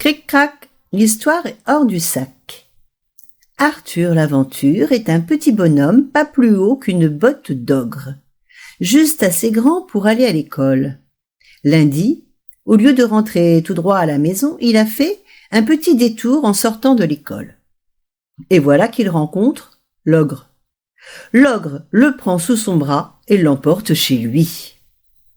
Cric-crac, l'histoire est hors du sac. Arthur l'Aventure est un petit bonhomme pas plus haut qu'une botte d'ogre, juste assez grand pour aller à l'école. Lundi, au lieu de rentrer tout droit à la maison, il a fait un petit détour en sortant de l'école. Et voilà qu'il rencontre l'ogre. L'ogre le prend sous son bras et l'emporte chez lui.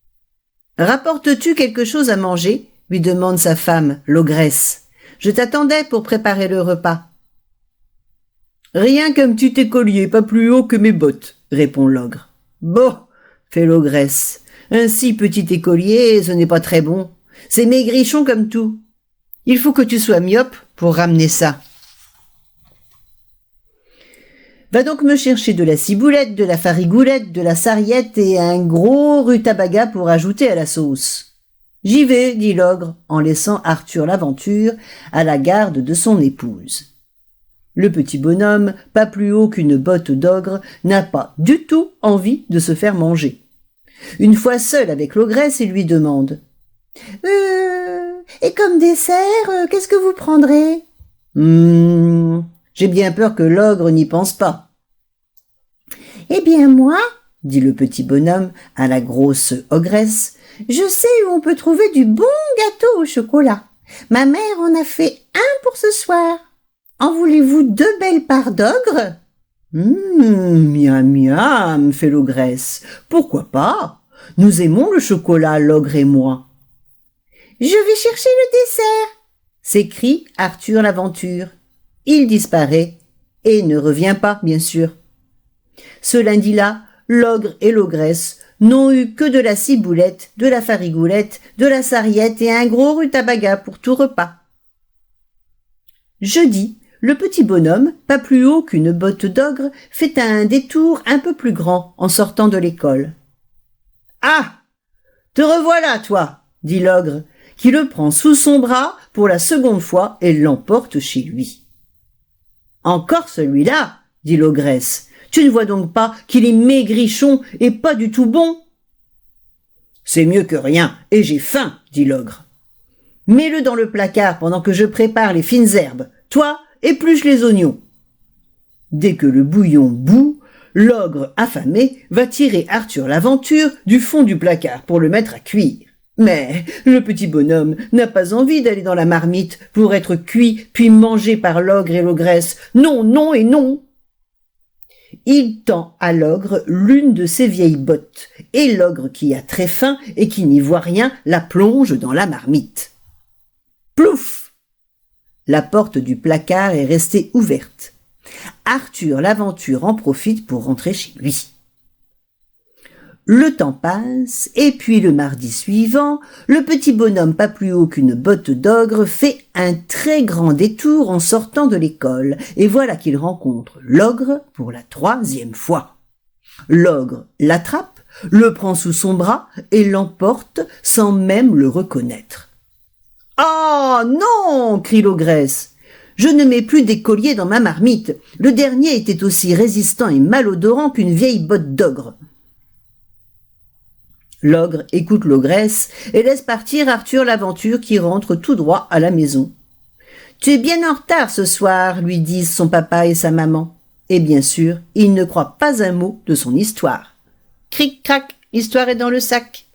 « Rapportes-tu quelque chose à manger ?» lui demande sa femme, l'ogresse. « Je t'attendais pour préparer le repas. »« Rien qu'un petit écolier, pas plus haut que mes bottes, » répond l'ogre. « Bon, » fait l'ogresse, « un si petit écolier, ce n'est pas très bon. C'est maigrichon comme tout. Il faut que tu sois myope pour ramener ça. » Va donc me chercher de la ciboulette, de la farigoulette, de la sarriette et un gros rutabaga pour ajouter à la sauce. J'y vais, dit l'ogre, en laissant Arthur l'Aventure à la garde de son épouse. Le petit bonhomme, pas plus haut qu'une botte d'ogre, n'a pas du tout envie de se faire manger. Une fois seul avec l'ogresse, il lui demande « Et comme dessert, qu'est-ce que vous prendrez ?»« J'ai bien peur que l'ogre n'y pense pas. »« Eh bien moi, dit le petit bonhomme à la grosse ogresse, je sais où on peut trouver du bon gâteau au chocolat. Ma mère en a fait un pour ce soir. En voulez-vous 2 belles parts d'ogre ? » Miam, miam, fait l'ogresse. Pourquoi pas ? Nous aimons le chocolat, l'ogre et moi. Je vais chercher le dessert, s'écrie Arthur l'Aventure. Il disparaît et ne revient pas, bien sûr. Ce lundi-là, l'ogre et l'ogresse n'ont eu que de la ciboulette, de la farigoulette, de la sarriette et un gros rutabaga pour tout repas. Jeudi, le petit bonhomme, pas plus haut qu'une botte d'ogre, fait un détour un peu plus grand en sortant de l'école. « Ah, te revoilà, toi !» dit l'ogre, qui le prend sous son bras pour la seconde fois et l'emporte chez lui. « Encore celui-là !» dit l'ogresse. « Tu ne vois donc pas qu'il est maigrichon et pas du tout bon ?»« C'est mieux que rien, et j'ai faim, » dit l'ogre. « Mets-le dans le placard pendant que je prépare les fines herbes. Toi, épluche les oignons. » Dès que le bouillon bout, l'ogre affamé va tirer Arthur l'Aventure du fond du placard pour le mettre à cuire. Mais le petit bonhomme n'a pas envie d'aller dans la marmite pour être cuit puis mangé par l'ogre et l'ogresse. Non, non et non. Il tend à l'ogre l'une de ses vieilles bottes, et l'ogre, qui a très faim et qui n'y voit rien, la plonge dans la marmite. Plouf ! La porte du placard est restée ouverte. Arthur l'Aventure en profite pour rentrer chez lui. Le temps passe, et puis le mardi suivant, le petit bonhomme pas plus haut qu'une botte d'ogre fait un très grand détour en sortant de l'école, et voilà qu'il rencontre l'ogre pour la 3e fois. L'ogre l'attrape, le prend sous son bras et l'emporte sans même le reconnaître. « Ah non !» crie l'ogresse. « Je ne mets plus d'écolier dans ma marmite. Le dernier était aussi résistant et malodorant qu'une vieille botte d'ogre. » L'ogre écoute l'ogresse et laisse partir Arthur l'Aventure qui rentre tout droit à la maison. « Tu es bien en retard ce soir, » lui disent son papa et sa maman. Et bien sûr, il ne croit pas un mot de son histoire. Cric-crac, l'histoire est dans le sac.